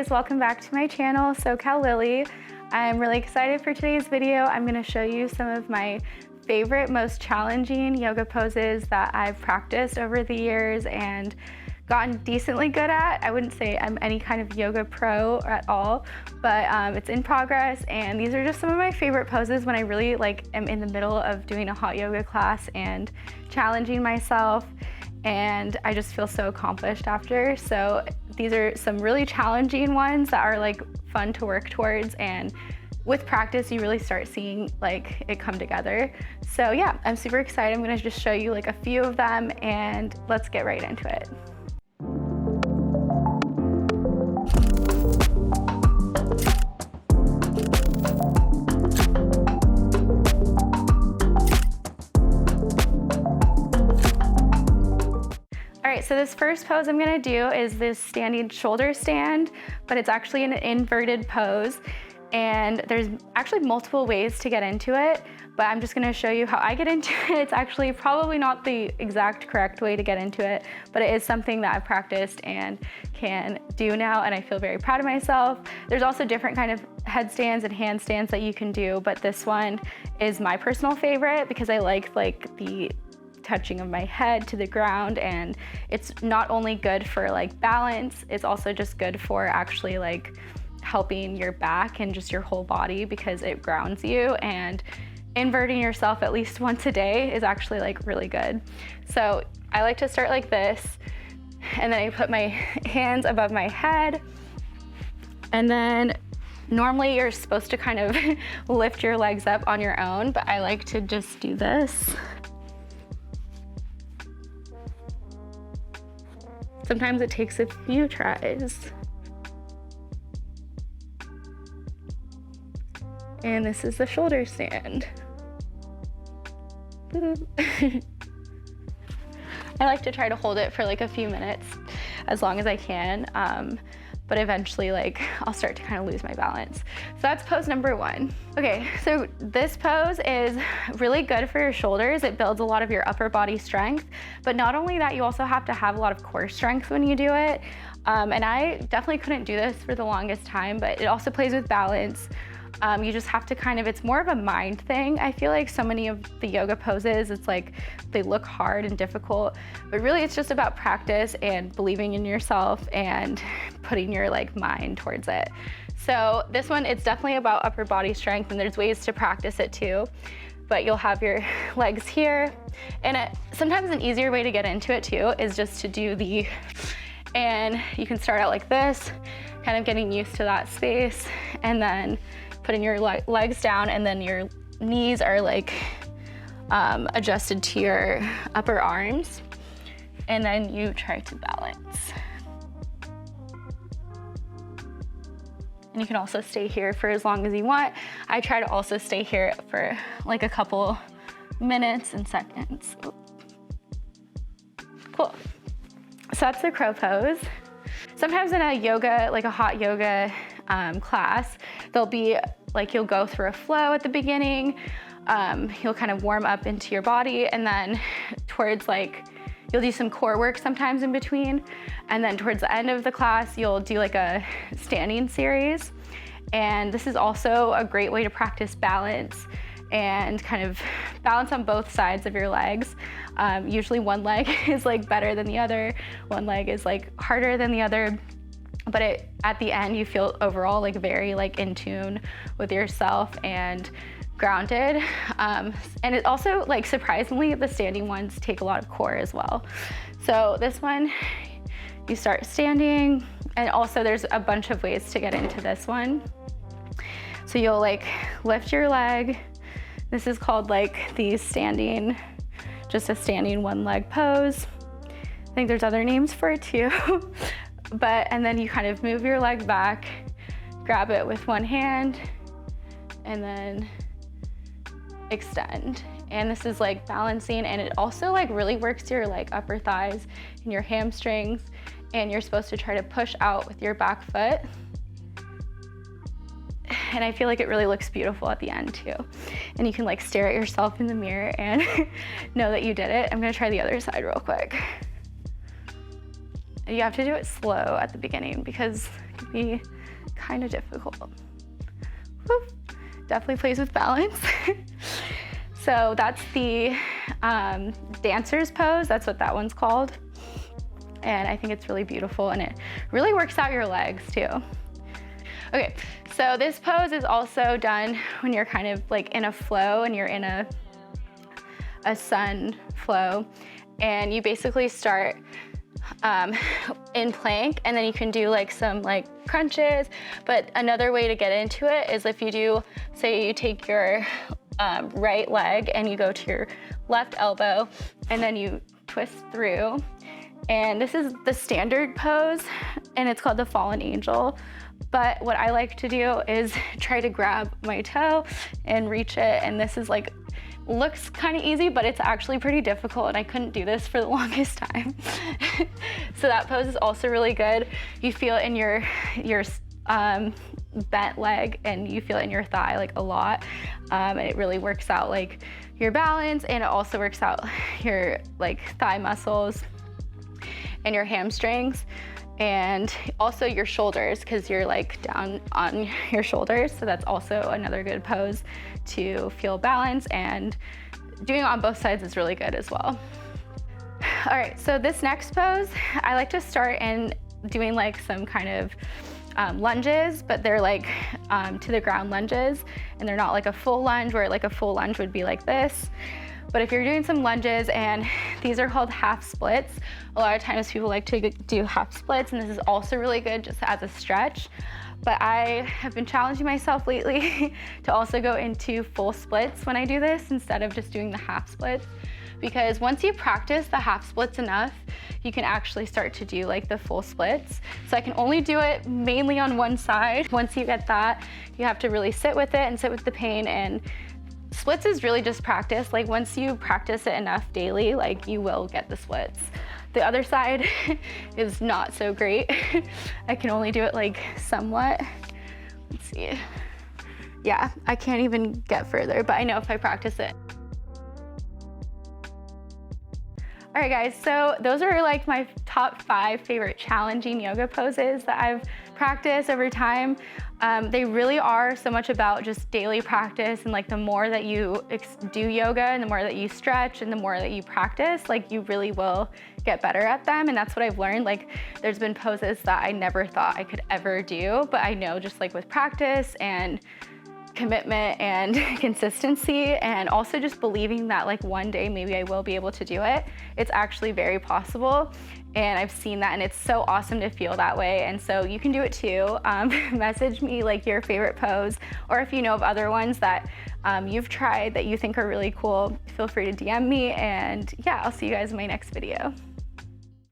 guys, welcome back to my channel, SoCal Lily. I'm really excited for today's video. I'm going to show you some of my favorite, most challenging yoga poses that I've practiced over the years and gotten decently good at. I wouldn't say I'm any kind of yoga pro at all, but it's in progress, and these are just some of my favorite poses when I really am in the middle of doing a hot yoga class and challenging myself, and I just feel so accomplished after. So these are some really challenging ones that are fun to work towards, and with practice you really start seeing it come together. So yeah, I'm super excited. I'm gonna just show you a few of them, and let's get right into it. All right, so this first pose I'm gonna do is this standing shoulder stand, but it's actually an inverted pose. And there's actually multiple ways to get into it, but I'm just gonna show you how I get into it. It's actually probably not the exact correct way to get into it, but it is something that I've practiced and can do now, and I feel very proud of myself. There's also different kind of headstands and handstands that you can do, but this one is my personal favorite because I like the touching of my head to the ground, and it's not only good for balance, it's also just good for actually helping your back and just your whole body because it grounds you, and inverting yourself at least once a day is actually really good. So I like to start like this, and then I put my hands above my head, and then normally you're supposed to kind of lift your legs up on your own, but I like to just do this. Sometimes it takes a few tries. And this is the shoulder stand. I like to try to hold it for a few minutes, as long as I can, but eventually I'll start to kind of lose my balance. So that's pose number one. Okay, so this pose is really good for your shoulders. It builds a lot of your upper body strength, but not only that, you also have to have a lot of core strength when you do it. And I definitely couldn't do this for the longest time, but it also plays with balance. You just have to it's more of a mind thing. I feel so many of the yoga poses, it's they look hard and difficult, but really it's just about practice and believing in yourself and putting your mind towards it. So this one, it's definitely about upper body strength, and there's ways to practice it too. But you'll have your legs here, and sometimes an easier way to get into it too is just to do and you can start out like this, kind of getting used to that space, and then putting your legs down, and then your knees are adjusted to your upper arms, and then you try to balance. And you can also stay here for as long as you want. I try to also stay here for a couple minutes and seconds. Cool. So that's the crow pose. Sometimes in a yoga, a hot yoga class, there'll be you'll go through a flow at the beginning. You'll kind of warm up into your body, and then towards you'll do some core work sometimes in between, and then towards the end of the class you'll do a standing series. And this is also a great way to practice balance and kind of balance on both sides of your legs. Usually one leg is better than the other, one leg is harder than the other, but at the end you feel overall very in tune with yourself and grounded. And it also surprisingly, the standing ones take a lot of core as well. So this one, you start standing, and also there's a bunch of ways to get into this one. So you'll lift your leg. This is called the standing, just a standing one leg pose. I think there's other names for it too. And then you kind of move your leg back, grab it with one hand, and then extend. And this is balancing, and it also really works your upper thighs and your hamstrings, and you're supposed to try to push out with your back foot. And I feel it really looks beautiful at the end too. And you can stare at yourself in the mirror and know that you did it. I'm gonna try the other side real quick. You have to do it slow at the beginning because it can be kind of difficult. Woo. Definitely plays with balance. So that's the dancer's pose. That's what that one's called. And I think it's really beautiful, and it really works out your legs too. Okay, so this pose is also done when you're kind of like in a flow and you're in a sun flow, and you basically start in plank, and then you can do like some like crunches. But another way to get into it is if you do, say you take your right leg and you go to your left elbow and then you twist through. And this is the standard pose, and it's called the fallen angel. But what I like to do is try to grab my toe and reach it. And this is like, looks kind of easy, but it's actually pretty difficult, and I couldn't do this for the longest time. So that pose is also really good. You feel it in your bent leg, and you feel it in your thigh like a lot. And it really works out like your balance, and it also works out your like thigh muscles and your hamstrings, and also your shoulders, because you're like down on your shoulders. So that's also another good pose to feel balance, and doing it on both sides is really good as well. All right, so this next pose, I like to start in doing like some kind of lunges, but they're like to the ground lunges, and they're not like a full lunge, where like a full lunge would be like this. But if you're doing some lunges, and these are called half splits, a lot of times people like to do half splits, and this is also really good just as a stretch. But I have been challenging myself lately to also go into full splits when I do this, instead of just doing the half splits. Because once you practice the half splits enough, you can actually start to do like the full splits. So I can only do it mainly on one side. Once you get that, you have to really sit with it and sit with the pain. And splits is really just practice. Like once you practice it enough daily, like you will get the splits. The other side is not so great. I can only do it like somewhat. Let's see. Yeah, I can't even get further, but I know if I practice it. All right guys, so those are like my top 5 favorite challenging yoga poses that I've practiced over time. They really are so much about just daily practice, and like the more that you do yoga and the more that you stretch and the more that you practice, like you really will get better at them. And that's what I've learned. Like there's been poses that I never thought I could ever do, but I know just like with practice and commitment and consistency, and also just believing that like one day maybe I will be able to do it, it's actually very possible. And I've seen that, and it's so awesome to feel that way. And so you can do it too. Message me like your favorite pose, or if you know of other ones that you've tried that you think are really cool, feel free to DM me. And yeah, I'll see you guys in my next video.